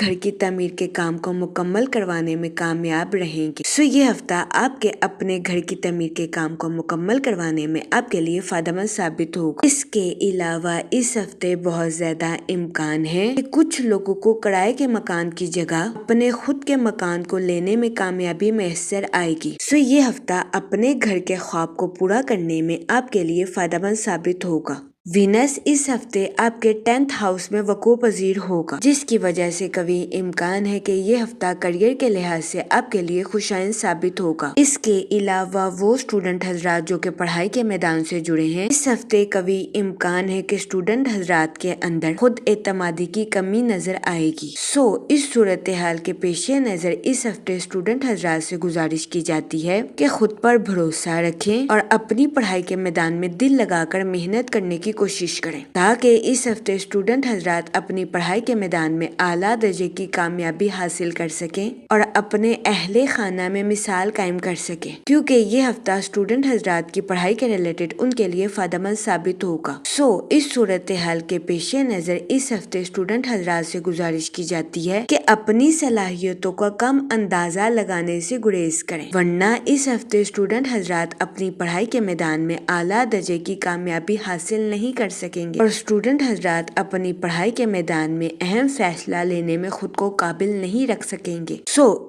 گھر کی تعمیر کے کام کو مکمل کروانے میں کامیاب رہیں گے۔ یہ ہفتہ آپ کے اپنے گھر کی تعمیر کے کام کو مکمل کروانے میں آپ کے لیے فائدہ مند ثابت ہوگا۔ اس کے علاوہ اس ہفتے بہت زیادہ امکان ہے کہ کچھ لوگوں کو کرائے کے مکان کی جگہ اپنے خود کے مکان کو لینے میں کامیابی میسر آئے گی۔ یہ ہفتہ اپنے گھر کے خواب کو پورا کرنے میں آپ کے لیے فائدہ مند ثابت ہوگا۔ وینس اس ہفتے آپ کے 10th ہاؤس میں وقوع پذیر ہوگا، جس کی وجہ سے قوی امکان ہے کہ یہ ہفتہ کیریئر کے لحاظ سے آپ کے لیے خوشائن ثابت ہوگا۔ اس کے علاوہ وہ اسٹوڈنٹ حضرات جو کہ پڑھائی کے میدان سے جڑے ہیں، اس ہفتے قوی امکان ہے کہ اسٹوڈنٹ حضرات کے اندر خود اعتمادی کی کمی نظر آئے گی۔ اس صورتحال کے پیش نظر اس ہفتے اسٹوڈنٹ حضرات سے گزارش کی جاتی ہے کہ خود پر بھروسہ رکھیں اور اپنی پڑھائی کے میدان میں دل لگا کر محنت کرنے کی کوشش کریں تاکہ اس ہفتے اسٹوڈنٹ حضرات اپنی پڑھائی کے میدان میں اعلیٰ درجے کی کامیابی حاصل کر سکیں اور اپنے اہل خانہ میں مثال قائم کر سکیں، کیونکہ یہ ہفتہ اسٹوڈنٹ حضرات کی پڑھائی کے ریلیٹڈ ان کے لیے فائدہ مند ثابت ہوگا۔ اس صورتحال کے پیش نظر اس ہفتے اسٹوڈنٹ حضرات سے گزارش کی جاتی ہے کہ اپنی صلاحیتوں کا کم اندازہ لگانے سے گریز کریں، ورنہ اس ہفتے اسٹوڈنٹ حضرات اپنی پڑھائی کے میدان میں اعلیٰ درجے کی کامیابی حاصل نہیں کر سکیں گے اور اسٹوڈنٹ حضرات اپنی پڑھائی کے میدان میں اہم فیصلہ لینے میں خود کو قابل نہیں رکھ سکیں گے۔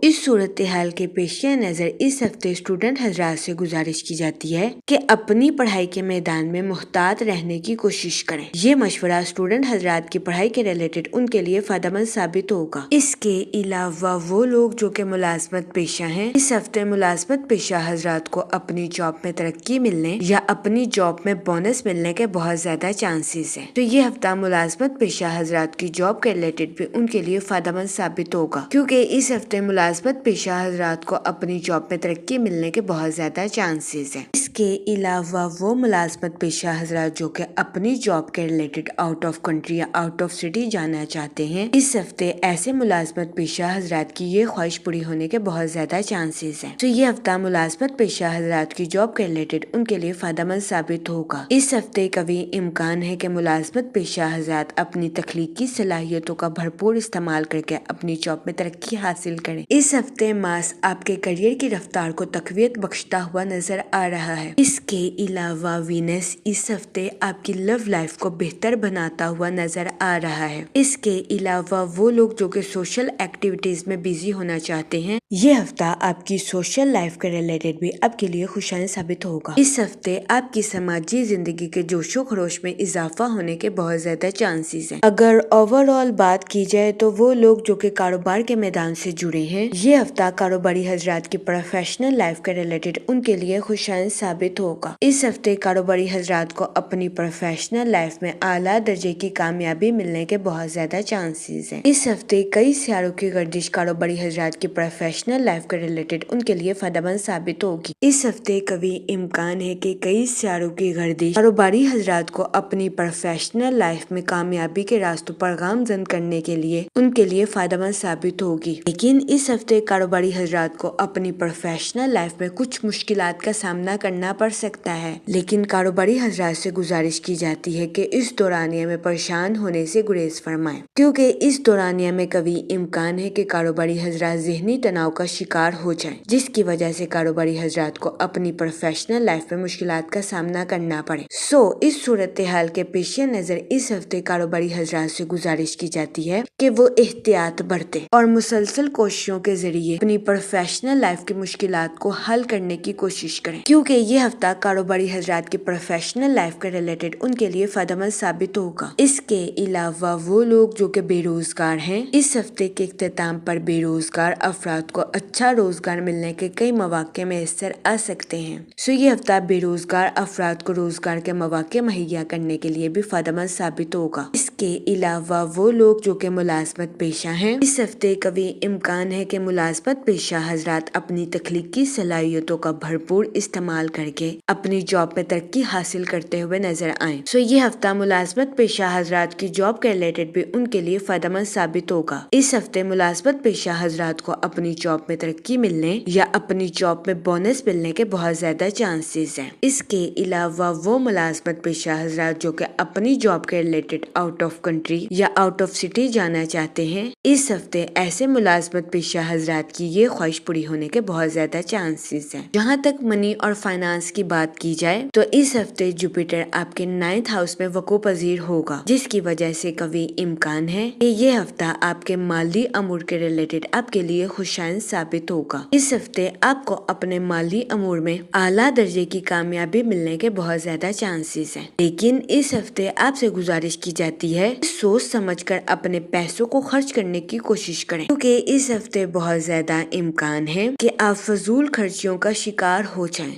اس صورتحال کے پیش نظر اس ہفتے اسٹوڈنٹ حضرات سے گزارش کی جاتی ہے کہ اپنی پڑھائی کے میدان میں محتاط رہنے کی کوشش کریں۔ یہ مشورہ اسٹوڈنٹ حضرات کی پڑھائی کے ریلیٹڈ ان کے لیے فائدہ مند ثابت ہوگا۔ اس کے علاوہ وہ لوگ جو کہ ملازمت پیشہ ہیں، اس ہفتے ملازمت پیشہ حضرات کو اپنی جاب میں ترقی ملنے یا اپنی جاب میں بونس ملنے کے بہت زیادہ چانسز ہیں۔ یہ ہفتہ ملازمت پیشہ حضرات کی جاب کے ریلیٹڈ بھی ان کے لیے فائدہ مند ثابت ہوگا، کیونکہ اس ہفتے ملازمت پیشہ حضرات کو اپنی جاب میں ترقی ملنے کے بہت زیادہ چانسز ہیں۔ اس کے علاوہ وہ ملازمت پیشہ حضرات جو کہ اپنی جاب کے ریلیٹڈ آؤٹ آف کنٹری یا آؤٹ آف سٹی جانا چاہتے ہیں، اس ہفتے ایسے ملازمت پیشہ حضرات کی یہ خواہش پوری ہونے کے بہت زیادہ چانسز ہیں۔ یہ ہفتہ ملازمت پیشہ حضرات کی جاب کے ریلیٹڈ ان کے لیے فائدہ مند ثابت ہوگا۔ اس ہفتے قوی امکان ہے کہ ملازمت پیشہ حضرات اپنی تخلیقی صلاحیتوں کا بھرپور استعمال کر کے اپنی جاب میں ترقی حاصل کریں۔ اس ہفتے ماس آپ کے کیریئر کی رفتار کو تقویت بخشتا ہوا نظر آ رہا ہے۔ اس کے علاوہ وینس اس ہفتے آپ کی لو لائف کو بہتر بناتا ہوا نظر آ رہا ہے۔ اس کے علاوہ وہ لوگ جو کہ سوشل ایکٹیویٹیز میں بیزی ہونا چاہتے ہیں، یہ ہفتہ آپ کی سوشل لائف کے ریلیٹڈ بھی آپ کے لیے خوشائن ثابت ہوگا۔ اس ہفتے آپ کی سماجی زندگی کے جوش و خروش میں اضافہ ہونے کے بہت زیادہ چانسز ہیں۔ اگر اوور آل بات کی جائے تو وہ لوگ جو کہ کاروبار کے میدان سے جڑے ہیں، یہ ہفتہ کاروباری حضرات کی پروفیشنل لائف کے ریلیٹڈ ان کے لیے خوشائن ثابت ہوگا۔ اس ہفتے کاروباری حضرات کو اپنی پروفیشنل لائف میں اعلیٰ درجے کی کامیابی ملنے کے بہت زیادہ چانسز ہیں۔ اس ہفتے کئی سیاروں کی گردش کاروباری حضرات کی پروفیشنل لائف کے ریلیٹڈ ان کے لیے فائدہ مند ثابت ہوگی۔ اس ہفتے قوی امکان ہے کہ کئی سیاروں کی گردش کاروباری حضرات کو اپنی پروفیشنل لائف میں کامیابی کے راستوں پر گامزن کرنے کے لیے ان کے لیے فائدہ مند ثابت ہوگی، لیکن اس ہفتے کاروباری حضرات کو اپنی پروفیشنل لائف میں کچھ مشکلات کا سامنا کرنا پڑ سکتا ہے، لیکن کاروباری حضرات سے گزارش کی جاتی ہے کہ اس دورانیہ میں پریشان ہونے سے گریز فرمائیں، کیونکہ اس دورانیہ میں قوی امکان ہے کہ کاروباری حضرات ذہنی تناؤ کا شکار ہو جائیں، جس کی وجہ سے کاروباری حضرات کو اپنی پروفیشنل لائف میں مشکلات کا سامنا کرنا پڑے۔ اس صورتحال کے پیش نظر اس ہفتے کاروباری حضرات سے گزارش کی جاتی ہے کہ وہ احتیاط برتیں اور مسلسل کوششوں کے ذریعے اپنی پروفیشنل لائف کی مشکلات کو حل کرنے کی کوشش کریں، کیونکہ یہ ہفتہ کاروباری حضرات کی پروفیشنل لائف کے ریلیٹڈ ان کے لیے فائدہ مند ثابت ہوگا۔ اس کے علاوہ وہ لوگ جو کہ بے روزگار ہیں، اس ہفتے کے اختتام پر بے روزگار افراد کو اچھا روزگار ملنے کے کئی مواقع میسر آ سکتے ہیں۔ یہ ہفتہ بے روزگار افراد کو روزگار کے مواقع مہیا کرنے کے لیے بھی فائدہ مند ثابت ہوگا۔ اس کے علاوہ وہ لوگ جو کہ ملازمت پیشہ ہیں، اس ہفتے قوی امکان ہے کہ ملازمت پیشہ حضرات اپنی تخلیقی صلاحیتوں کا بھرپور استعمال کر کے اپنی جاب میں ترقی حاصل کرتے ہوئے نظر آئیں۔ یہ ہفتہ ملازمت پیشہ حضرات کی جاب کے ریلیٹڈ بھی ان کے لیے فائدہ مند ثابت ہوگا۔ اس ہفتے ملازمت پیشہ حضرات کو اپنی جاب میں ترقی ملنے یا اپنی جاب میں بونس ملنے کے بہت زیادہ چانسز ہیں۔ اس کے علاوہ وہ ملازمت پیشہ حضرات جو کہ اپنی جاب کے related out of of country یا آؤٹ آف سٹی جانا چاہتے ہیں، اس ہفتے ایسے ملازمت پیشہ حضرات کی یہ خواہش پوری ہونے کے بہت زیادہ چانسز ہیں۔ جہاں تک منی اور فائنانس کی بات کی جائے تو اس ہفتے جوپیٹر آپ کے 9th ہاؤس میں وقوع پذیر ہوگا، جس کی وجہ سے قوی امکان ہے کہ یہ ہفتہ آپ کے مالی امور کے ریلیٹڈ آپ کے لیے خوشائن ثابت ہوگا۔ اس ہفتے آپ کو اپنے مالی امور میں اعلیٰ درجے کی کامیابی ملنے کے بہت زیادہ چانسز ہیں، لیکن اس ہفتے آپ سے گزارش کی جاتی ہے سوچ سمجھ کر اپنے پیسوں کو خرچ کرنے کی کوشش کریں، کیونکہ اس ہفتے بہت زیادہ امکان ہے کہ آپ فضول خرچیوں کا شکار ہو جائیں۔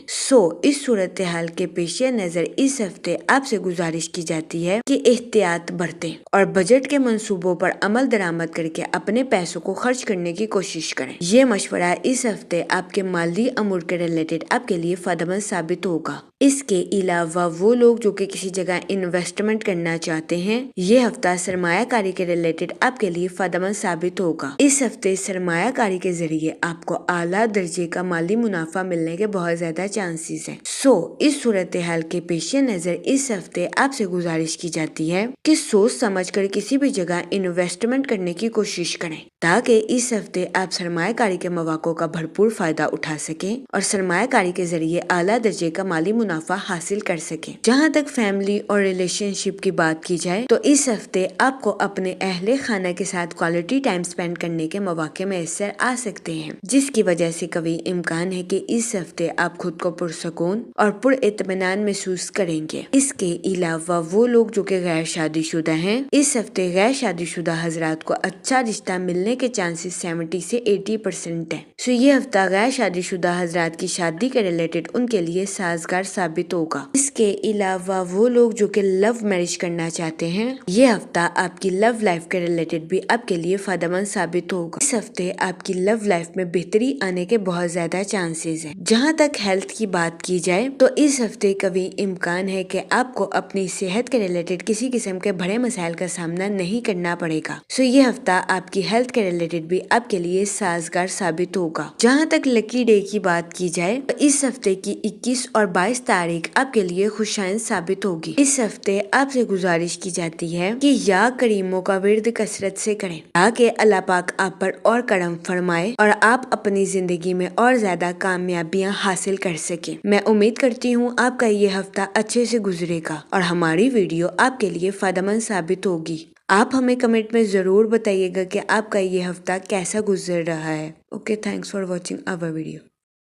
اس صورتحال کے پیش نظر اس ہفتے آپ سے گزارش کی جاتی ہے کہ احتیاط برتیں اور بجٹ کے منصوبوں پر عمل درآمد کر کے اپنے پیسوں کو خرچ کرنے کی کوشش کریں۔ یہ مشورہ اس ہفتے آپ کے مالی امور کے ریلیٹڈ آپ کے لیے فائدہ مند ثابت ہوگا۔ اس کے علاوہ وہ لوگ جو کہ کسی جگہ انویسٹمنٹ کرنا چاہتے ہیں، یہ ہفتہ سرمایہ کاری کے ریلیٹڈ آپ کے لیے فائدہ مند ثابت ہوگا۔ اس ہفتے سرمایہ کاری کے ذریعے آپ کو اعلیٰ درجے کا مالی منافع ملنے کے بہت زیادہ چانسز ہیں۔ اس صورتحال کے پیش نظر اس ہفتے آپ سے گزارش کی جاتی ہے کہ سوچ سمجھ کر کسی بھی جگہ انویسٹمنٹ کرنے کی کوشش کریں، تاکہ اس ہفتے آپ سرمایہ کاری کے مواقع کا بھرپور فائدہ اٹھا سکیں اور سرمایہ کاری کے ذریعے اعلیٰ درجے کا مالی منافع حاصل کر سکیں۔ جہاں تک فیملی اور ریلیشن شپ کی بات کی جائے تو اس ہفتے آپ کو اپنے اہل خانہ کے ساتھ کوالٹی ٹائم سپینڈ کرنے کے مواقع میسر آ سکتے ہیں، جس کی وجہ سے قوی امکان ہے کہ اس ہفتے آپ خود کو پرسکون اور پر اطمینان محسوس کریں گے۔ اس کے علاوہ وہ لوگ جو کہ غیر شادی شدہ ہیں، اس ہفتے غیر شادی شدہ حضرات کو اچھا رشتہ ملنے کے چانسز 70 سے 80% ہیں۔ یہ ہفتہ غیر شادی شدہ حضرات کی شادی کے ریلیٹڈ ان کے لیے سازگار ثابت ہوگا۔ اس کے علاوہ وہ لوگ جو کہ لو میرج کرنا چاہتے ہیں، یہ ہفتہ آپ کی لو لائف کے ریلیٹڈ بھی آپ کے لیے فائدہ مند ثابت ہوگا۔ اس ہفتے آپ کی لو لائف میں بہتری آنے کے بہت زیادہ چانسز ہیں۔ جہاں تک ہیلتھ کی بات کی جائے تو اس ہفتے قوی امکان ہے کہ آپ کو اپنی صحت کے ریلیٹڈ کسی قسم کے بڑے مسائل کا سامنا نہیں کرنا پڑے گا۔ یہ ہفتہ آپ کی ہیلتھ کے ریلیٹڈ بھی آپ کے لیے سازگار ثابت ہوگا۔ جہاں تک لکی ڈے کی بات کی جائے تو اس ہفتے کی 21 اور 22 تاریخ آپ کے لیے خوشائن ثابت ہوگی۔ اس ہفتے آپ سے گزارش کی جاتی ہے کہ یا کریموں کا ورد کثرت سے کریں، تاکہ اللہ پاک آپ پر اور کرم فرمائے اور آپ اپنی زندگی میں اور زیادہ کامیابیاں حاصل کر سکیں۔ میں امید کرتی ہوں آپ کا یہ ہفتہ اچھے سے گزرے گا اور ہماری ویڈیو آپ کے لیے فائدہ مند ثابت ہوگی۔ آپ ہمیں کمنٹ میں ضرور بتائیے گا کہ آپ کا یہ ہفتہ کیسا گزر رہا ہے۔ Okay, thanks for watching our video.